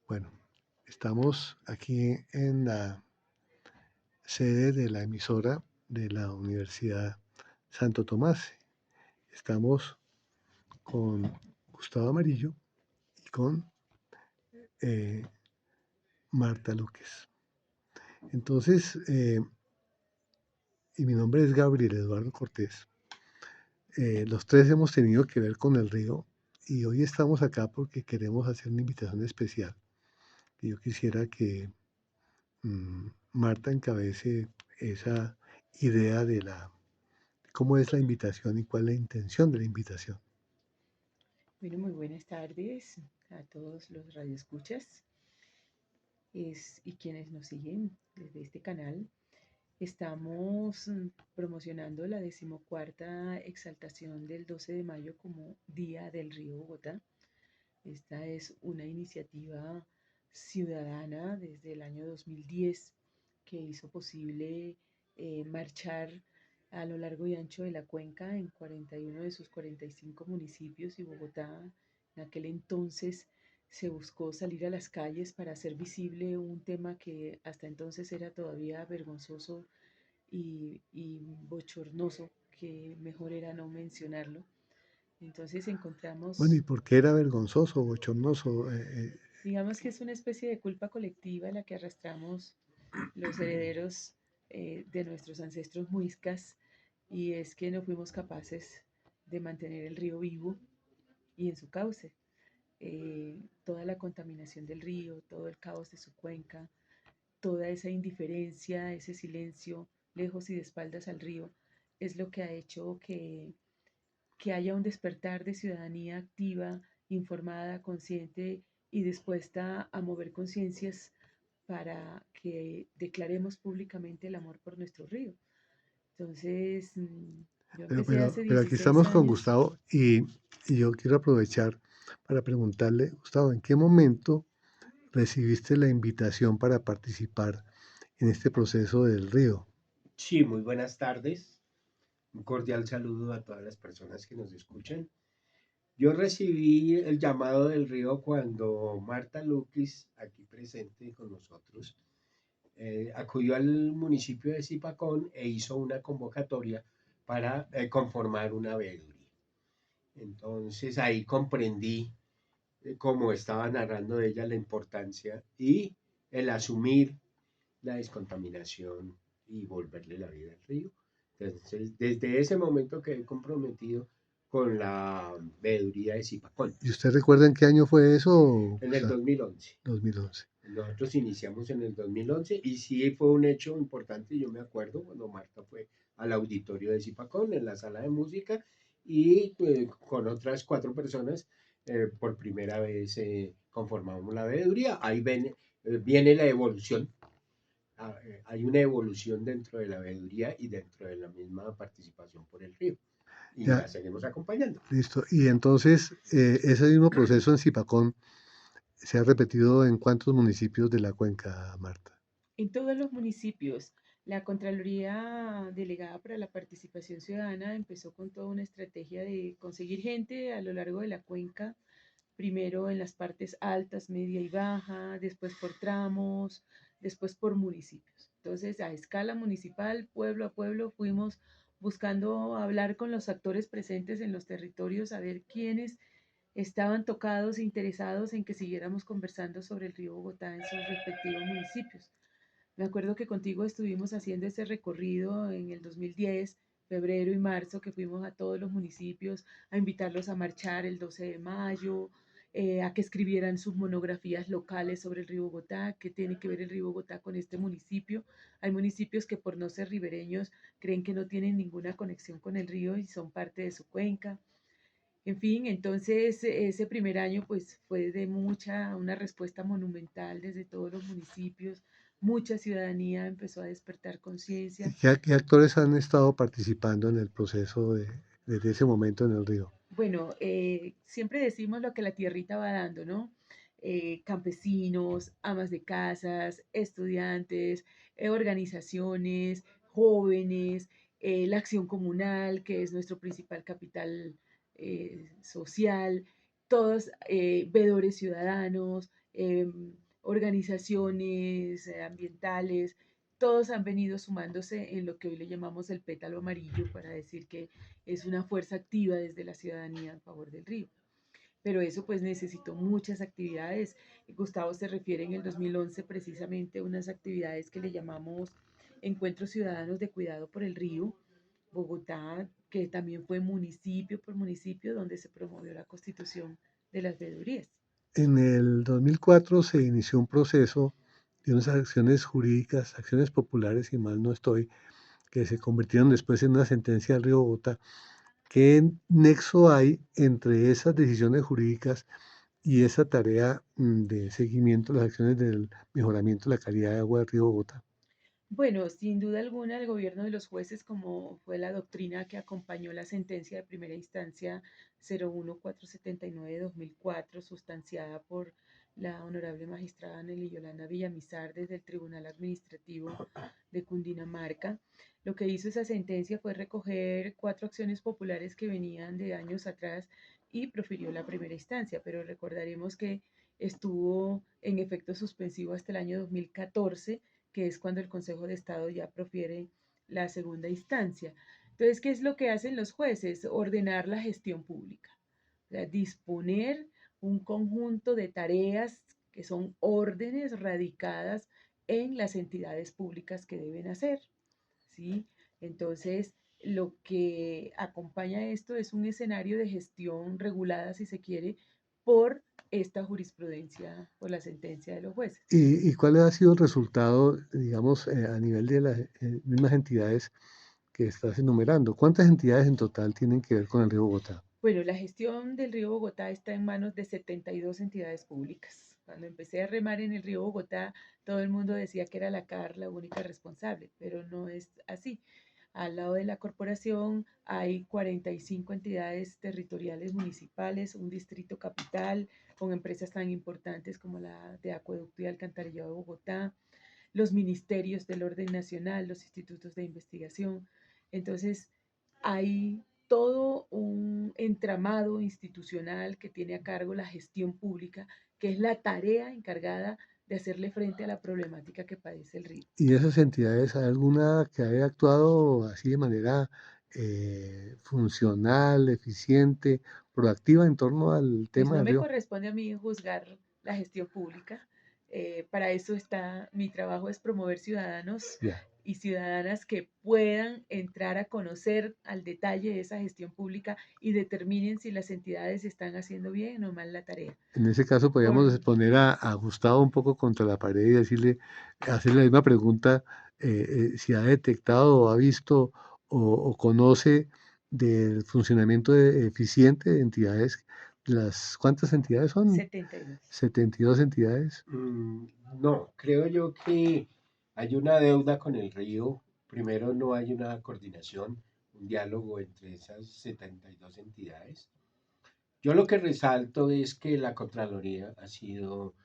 Bueno, estamos aquí en la sede de la emisora de la Universidad Santo Tomás. Estamos con Gustavo Amarillo y con eh, Marta Luques. Entonces, y mi nombre es Gabriel Eduardo Cortés. Los tres hemos tenido que ver con el río y hoy estamos acá porque queremos hacer una invitación especial. Y yo quisiera que Marta encabece esa idea de cómo es la invitación y cuál es la intención de la invitación. Bueno, muy buenas tardes a todos los radioescuchas y quienes nos siguen desde este canal. Estamos promocionando la 14ª exaltación del 12 de mayo como Día del Río Bogotá. Esta es una iniciativa ciudadana desde el año 2010 que hizo posible marchar a lo largo y ancho de la cuenca en 41 de sus 45 municipios y Bogotá. En aquel entonces se buscó salir a las calles para hacer visible un tema que hasta entonces era todavía vergonzoso y bochornoso, que mejor era no mencionarlo. Entonces Bueno, ¿y encontramos, por qué era vergonzoso, bochornoso? digamos que es una especie de culpa colectiva la que arrastramos los herederos de nuestros ancestros muiscas, y es que no fuimos capaces de mantener el río vivo y en su cauce. Toda la contaminación del río, todo el caos de su cuenca, toda esa indiferencia, ese silencio lejos y de espaldas al río, es lo que ha hecho que haya un despertar de ciudadanía activa, informada, consciente y dispuesta a mover conciencias para que declaremos públicamente el amor por nuestro río. Entonces, yo Pero, empecé pero, hace pero aquí 16 estamos con años. Gustavo y yo quiero aprovechar para preguntarle, Gustavo, ¿en qué momento recibiste la invitación para participar en este proceso del río? Sí, muy buenas tardes. Un cordial saludo a todas las personas que nos escuchan. Yo recibí el llamado del río cuando Marta Luquis, aquí presente con nosotros, acudió al municipio de Zipacón e hizo una convocatoria para conformar una veeduría. Entonces ahí comprendí, como estaba narrando ella, la importancia y el asumir la descontaminación y volverle la vida al río. Entonces, desde ese momento quedé comprometido con la veeduría de Zipacón, ¿Y usted recuerda en qué año fue eso, en el Gustavo? 2011. 2011. Nosotros iniciamos en el 2011 y sí fue un hecho importante. Yo me acuerdo cuando Marta fue al auditorio de Zipacón, en la sala de música, y con otras 4 personas, por primera vez conformamos la veeduría. Ahí viene la evolución. Hay una evolución dentro de la veeduría y dentro de la misma participación por el río. Y Ya, la seguimos acompañando. listo. Y entonces, ese mismo proceso en Zipacón se ha repetido en cuántos municipios de la cuenca, Marta. En todos los municipios, la Contraloría Delegada para la Participación Ciudadana empezó con toda una estrategia de conseguir gente a lo largo de la cuenca, primero en las partes altas, media y baja, después por tramos, después por municipios. Entonces, a escala municipal, pueblo a pueblo, fuimos buscando hablar con los actores presentes en los territorios, a ver quiénes estaban tocados e interesados en que siguiéramos conversando sobre el río Bogotá en sus respectivos municipios. Me acuerdo que contigo estuvimos haciendo ese recorrido en el 2010, febrero y marzo, que fuimos a todos los municipios a invitarlos a marchar el 12 de mayo, a que escribieran sus monografías locales sobre el río Bogotá, qué tiene que ver el río Bogotá con este municipio. Hay municipios que por no ser ribereños creen que no tienen ninguna conexión con el río y son parte de su cuenca. En fin, entonces ese primer año pues fue de una respuesta monumental desde todos los municipios, mucha ciudadanía empezó a despertar ¿Y conciencia. qué actores han estado participando en el proceso desde ese momento en el río? Bueno, siempre decimos lo que la tierrita va dando, ¿no? Campesinos, amas de casas, estudiantes, organizaciones, jóvenes, la acción comunal, que es nuestro principal capital social, todos veedores ciudadanos, organizaciones ambientales, todos han venido sumándose en lo que hoy le llamamos el pétalo amarillo para decir que es una fuerza activa desde la ciudadanía en favor del río. Pero eso pues necesitó muchas actividades. Gustavo se refiere en el 2011 precisamente a unas actividades que le llamamos Encuentros Ciudadanos de Cuidado por el Río, Bogotá, que también fue municipio por municipio donde se promovió la constitución de las veedurías. En el 2004 se inició un proceso de unas acciones jurídicas, acciones populares, si mal no estoy, que se convirtieron después en una sentencia del Río Bogotá. ¿Qué nexo hay entre esas decisiones jurídicas y esa tarea de seguimiento de las acciones del mejoramiento de la calidad de agua del Río Bogotá? Bueno, sin duda alguna, el gobierno de los jueces, como fue la doctrina que acompañó la sentencia de primera instancia 01479 de 2004, sustanciada por la honorable magistrada Nelly Yolanda Villamizar desde el Tribunal Administrativo de Cundinamarca, lo que hizo esa sentencia fue recoger 4 acciones populares que venían de años atrás y profirió la primera instancia, pero recordaremos que estuvo en efecto suspensivo hasta el año 2014, que es cuando el Consejo de Estado ya profiere la segunda instancia. Entonces, ¿qué es lo que hacen los jueces? Ordenar la gestión pública, o sea, disponer un conjunto de tareas que son órdenes radicadas en las entidades públicas que deben hacer, ¿sí? Entonces, lo que acompaña esto es un escenario de gestión regulada, si se quiere, por esta jurisprudencia, por la sentencia de los jueces. ¿Y cuál ha sido el resultado, digamos, a nivel de las mismas entidades que estás enumerando? ¿Cuántas entidades en total tienen que ver con el Río Bogotá? Bueno, la gestión del río Bogotá está en manos de 72 entidades públicas. Cuando empecé a remar en el río Bogotá, todo el mundo decía que era la CAR la única responsable, pero no es así. Al lado de la corporación hay 45 entidades territoriales municipales, un distrito capital con empresas tan importantes como la de Acueducto y Alcantarillado de Bogotá, los ministerios del orden nacional, los institutos de investigación. Entonces, hay todo un entramado institucional que tiene a cargo la gestión pública, que es la tarea encargada de hacerle frente a la problemática que padece el río. ¿Y esas entidades, hay alguna que haya actuado así de manera funcional, eficiente, proactiva en torno al Pues tema no del me río? corresponde a mí juzgar la gestión pública. Para eso está mi trabajo, es promover ciudadanos Ya. y ciudadanas que puedan entrar a conocer al detalle esa gestión pública y determinen si las entidades están haciendo bien o mal la tarea. En ese caso, Por, podríamos poner a Gustavo un poco contra la pared y decirle, hacerle la misma pregunta, si ha detectado o ha visto o conoce del funcionamiento eficiente de entidades. ¿Cuántas entidades son? 72. 72 entidades. No, creo yo que hay una deuda con el río. Primero, no hay una coordinación, un diálogo entre esas 72 entidades. Yo lo que resalto es que la Contraloría ha sido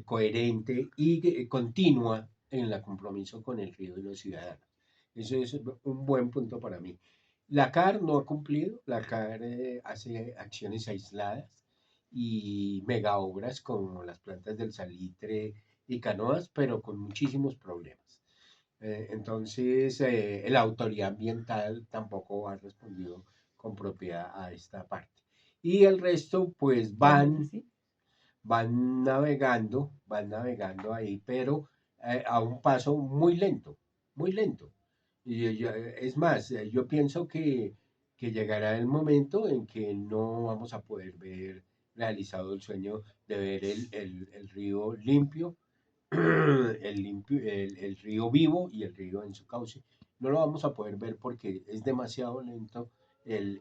coherente y continua en el compromiso con el río y los ciudadanos. Eso es un buen punto para mí. La CAR no ha cumplido, la CAR hace acciones aisladas y mega obras como las plantas del salitre y canoas, pero con muchísimos problemas. Entonces, la autoridad ambiental tampoco ha respondido con propiedad a esta parte. Y el resto, pues van navegando ahí, pero a un paso muy lento, muy lento. Es más, yo pienso que llegará el momento en que no vamos a poder ver realizado el sueño de ver el río limpio, el río vivo y el río en su cauce. No lo vamos a poder ver porque es demasiado lento el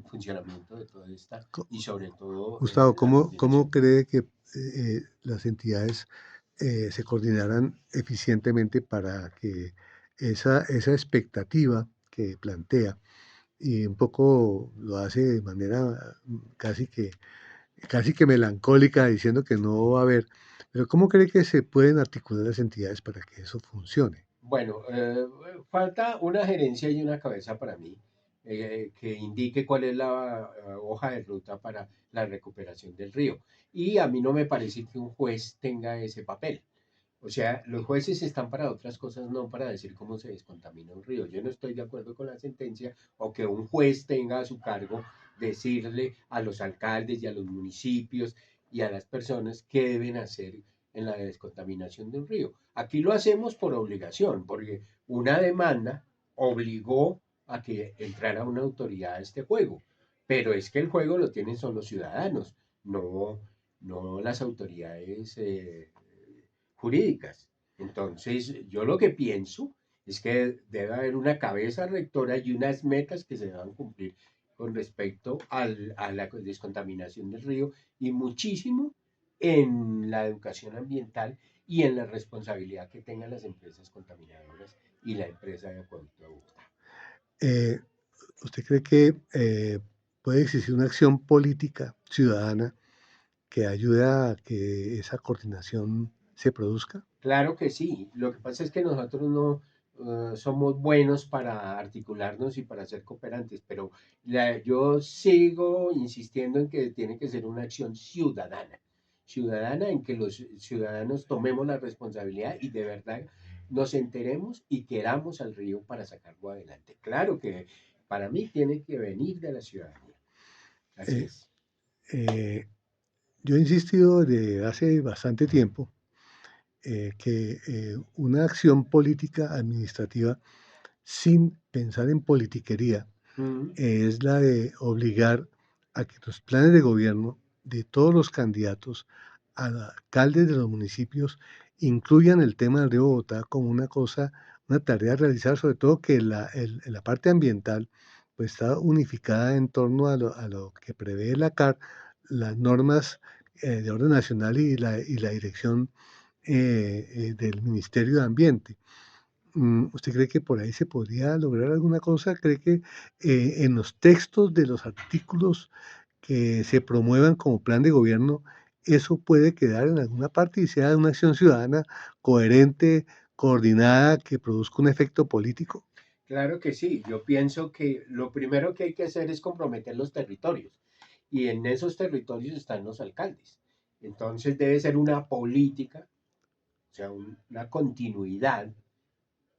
funcionamiento de toda esta Co- y sobre todo Gustavo, la ¿cómo coordinación. cree que las entidades se coordinarán eficientemente para que esa expectativa que plantea, y un poco lo hace de manera casi que melancólica, diciendo que no va a haber, pero cómo cree que se pueden articular las entidades para que eso funcione? Bueno, falta una gerencia y una cabeza para mí. que indique cuál es la hoja de ruta para la recuperación del río. Y a mí no me parece que un juez tenga ese papel. O sea, los jueces están para otras cosas, no para decir cómo se descontamina un río. Yo no estoy de acuerdo con la sentencia o que un juez tenga a su cargo decirle a los alcaldes y a los municipios y a las personas qué deben hacer en la descontaminación de un río. Aquí lo hacemos por obligación, porque una demanda obligó a que entrara una autoridad a este juego. Pero es que el juego lo tienen son los ciudadanos, no las autoridades jurídicas. Entonces, yo lo que pienso es que debe haber una cabeza rectora y unas metas que se deban cumplir con respecto a la descontaminación del río y muchísimo en la educación ambiental y en la responsabilidad que tengan las empresas contaminadoras y la empresa de acueducto de Bogotá. Eh, ¿Usted cree que puede existir una acción política ciudadana que ayude a que esa coordinación se produzca? Claro que sí. Lo que pasa es que nosotros no somos buenos para articularnos y para ser cooperantes, pero yo sigo insistiendo en que tiene que ser una acción ciudadana, ciudadana en que los ciudadanos tomemos la responsabilidad y de verdad nos enteremos y queramos al río para sacarlo adelante. Claro que para mí tiene que venir de la ciudadanía. Así Eh, es. eh, yo he insistido desde hace bastante tiempo que una acción política administrativa sin pensar en politiquería Mm, es la de obligar a que los planes de gobierno de todos los candidatos a alcaldes de los municipios incluyan el tema del río Bogotá como una cosa, una tarea a realizar, sobre todo que la parte ambiental pues está unificada en torno a lo que prevé la CAR, las normas de orden nacional y la dirección del Ministerio de Ambiente. ¿Usted cree que por ahí se podría lograr alguna cosa? ¿Cree que en los textos de los artículos que se promuevan como plan de gobierno, eso puede quedar en alguna parte y sea una acción ciudadana coherente, coordinada, que produzca un efecto político? claro que sí. Yo pienso que lo primero que hay que hacer es comprometer los territorios. Y en esos territorios están los alcaldes. Entonces debe ser una política, o sea, una continuidad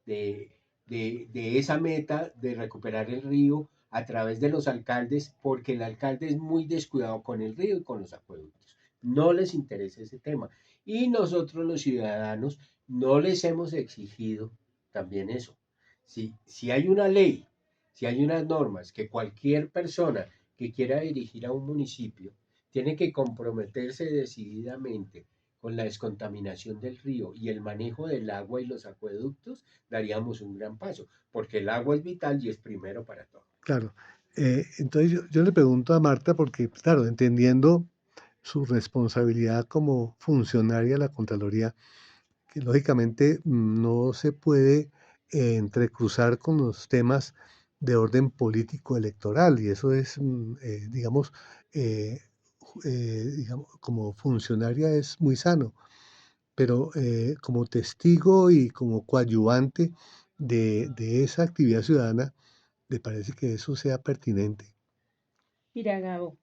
de esa meta de recuperar el río a través de los alcaldes, porque el alcalde es muy descuidado con el río y con los acueductos. No les interesa ese tema. Y nosotros los ciudadanos no les hemos exigido también eso. Si hay una ley, si hay unas normas que cualquier persona que quiera dirigir a un municipio tiene que comprometerse decididamente con la descontaminación del río y el manejo del agua y los acueductos, daríamos un gran paso, porque el agua es vital y es primero para todo. Claro. Entonces yo le pregunto a Marta porque, claro, entendiendo su responsabilidad como funcionaria de la Contraloría, que lógicamente no se puede entrecruzar con los temas de orden político electoral y eso es, digamos, digamos, como funcionaria es muy sano, pero como testigo y como coadyuvante de esa actividad ciudadana, ¿le parece que eso sea pertinente? Mira, Gabo,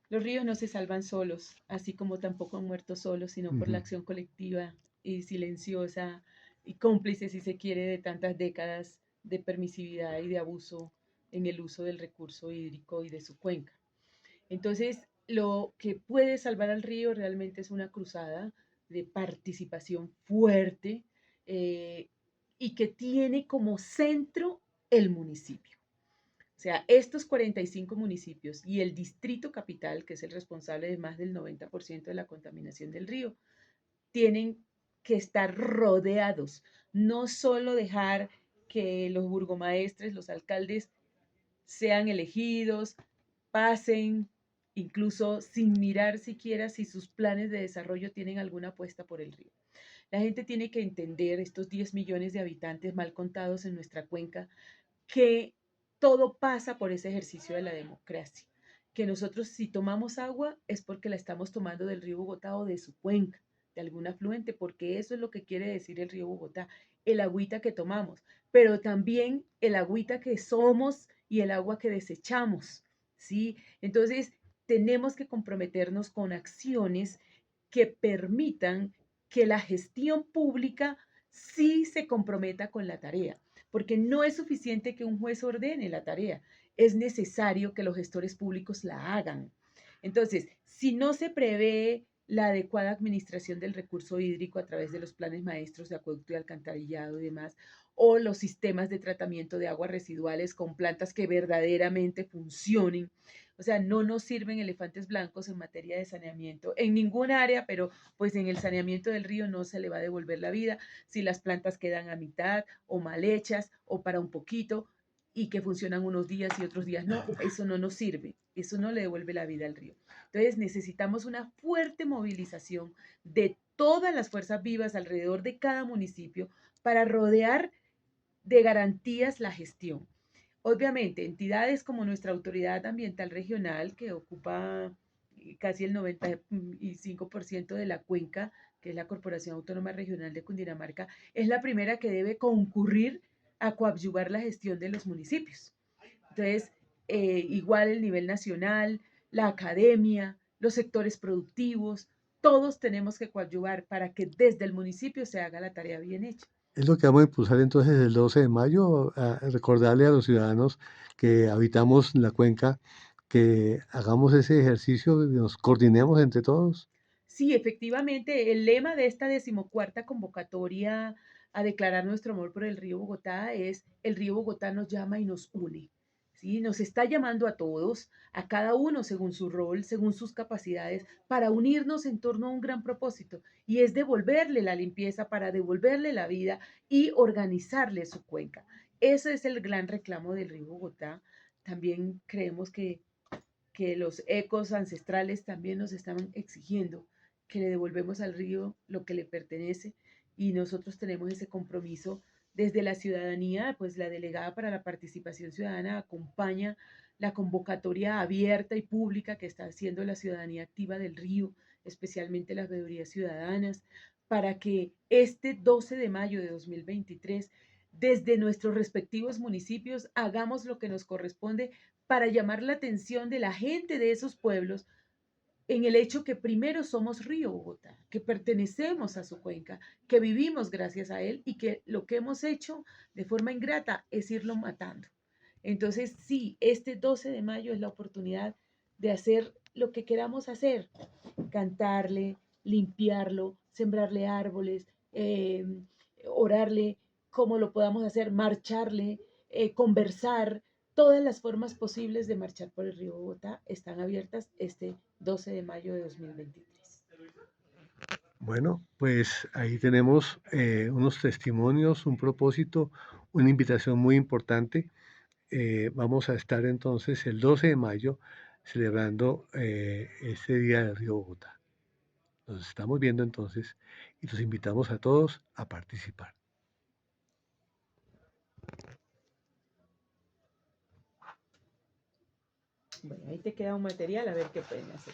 los ríos no se salvan solos, así como tampoco han muerto solos, sino por la Ujú. acción colectiva y silenciosa y cómplice, si se quiere, de tantas décadas de permisividad y de abuso en el uso del recurso hídrico y de su cuenca. Entonces, lo que puede salvar al río realmente es una cruzada de participación fuerte eh, y que tiene como centro el municipio. O sea, estos 45 municipios y el distrito capital, que es el responsable de más del 90% de la contaminación del río, tienen que estar rodeados, no solo dejar que los burgomaestres, los alcaldes sean elegidos, pasen, incluso sin mirar siquiera si sus planes de desarrollo tienen alguna apuesta por el río. La gente tiene que entender, estos 10 millones de habitantes mal contados en nuestra cuenca, que todo pasa por ese ejercicio de la democracia, que nosotros si tomamos agua es porque la estamos tomando del río Bogotá o de su cuenca, de algún afluente, porque eso es lo que quiere decir el río Bogotá, el agüita que tomamos, pero también el agüita que somos y el agua que desechamos, ¿sí? Entonces, tenemos que comprometernos con acciones que permitan que la gestión pública sí se comprometa con la tarea, porque no es suficiente que un juez ordene la tarea, es necesario que los gestores públicos la hagan. Entonces, si no se prevé la adecuada administración del recurso hídrico a través de los planes maestros de acueducto y alcantarillado y demás, o los sistemas de tratamiento de aguas residuales con plantas que verdaderamente funcionen. O sea, no nos sirven elefantes blancos en materia de saneamiento en ningún área, pero pues en el saneamiento del río no se le va a devolver la vida si las plantas quedan a mitad o mal hechas o para un poquito y que funcionan unos días y otros días no, eso no nos sirve, eso no le devuelve la vida al río. Entonces necesitamos una fuerte movilización de todas las fuerzas vivas alrededor de cada municipio para rodear de garantías la gestión. Obviamente, entidades como nuestra Autoridad Ambiental Regional, que ocupa casi el 95% de la cuenca, que es la Corporación Autónoma Regional de Cundinamarca, es la primera que debe concurrir a coadyuvar la gestión de los municipios. Entonces, igual el nivel nacional, la academia, los sectores productivos, todos tenemos que coadyuvar para que desde el municipio se haga la tarea bien hecha. Es lo que vamos a impulsar entonces el 12 de mayo, a recordarle a los ciudadanos que habitamos la cuenca que hagamos ese ejercicio, y nos coordinemos entre todos. Sí, efectivamente, el lema de esta 14ª convocatoria a declarar nuestro amor por el río Bogotá es: el río Bogotá nos llama y nos une. ¿Sí? Nos está llamando a todos, a cada uno según su rol, según sus capacidades, para unirnos en torno a un gran propósito, y es devolverle la limpieza, para devolverle la vida y organizarle su cuenca. Ese es el gran reclamo del río Bogotá. También creemos que los ecos ancestrales también nos estaban exigiendo que le devolvemos al río lo que le pertenece, y nosotros tenemos ese compromiso desde la ciudadanía. Pues la delegada para la participación ciudadana acompaña la convocatoria abierta y pública que está haciendo la ciudadanía activa del río, especialmente las veedurías ciudadanas, para que este 12 de mayo de 2023, desde nuestros respectivos municipios, hagamos lo que nos corresponde para llamar la atención de la gente de esos pueblos en el hecho que primero somos Río Bogotá, que pertenecemos a su cuenca, que vivimos gracias a él, y que lo que hemos hecho de forma ingrata es irlo matando. Entonces, sí, este 12 de mayo es la oportunidad de hacer lo que queramos hacer: cantarle, limpiarlo, sembrarle árboles, orarle, como lo podamos hacer, marcharle, conversar. Todas las formas posibles de marchar por el río Bogotá están abiertas este 12 de mayo de 2023. Bueno, pues ahí tenemos unos testimonios, un propósito, una invitación muy importante. Vamos a estar entonces el 12 de mayo celebrando este Día del Río Bogotá. Nos estamos viendo entonces y los invitamos a todos a participar. Bueno, ahí te queda un material, a ver qué pueden hacer.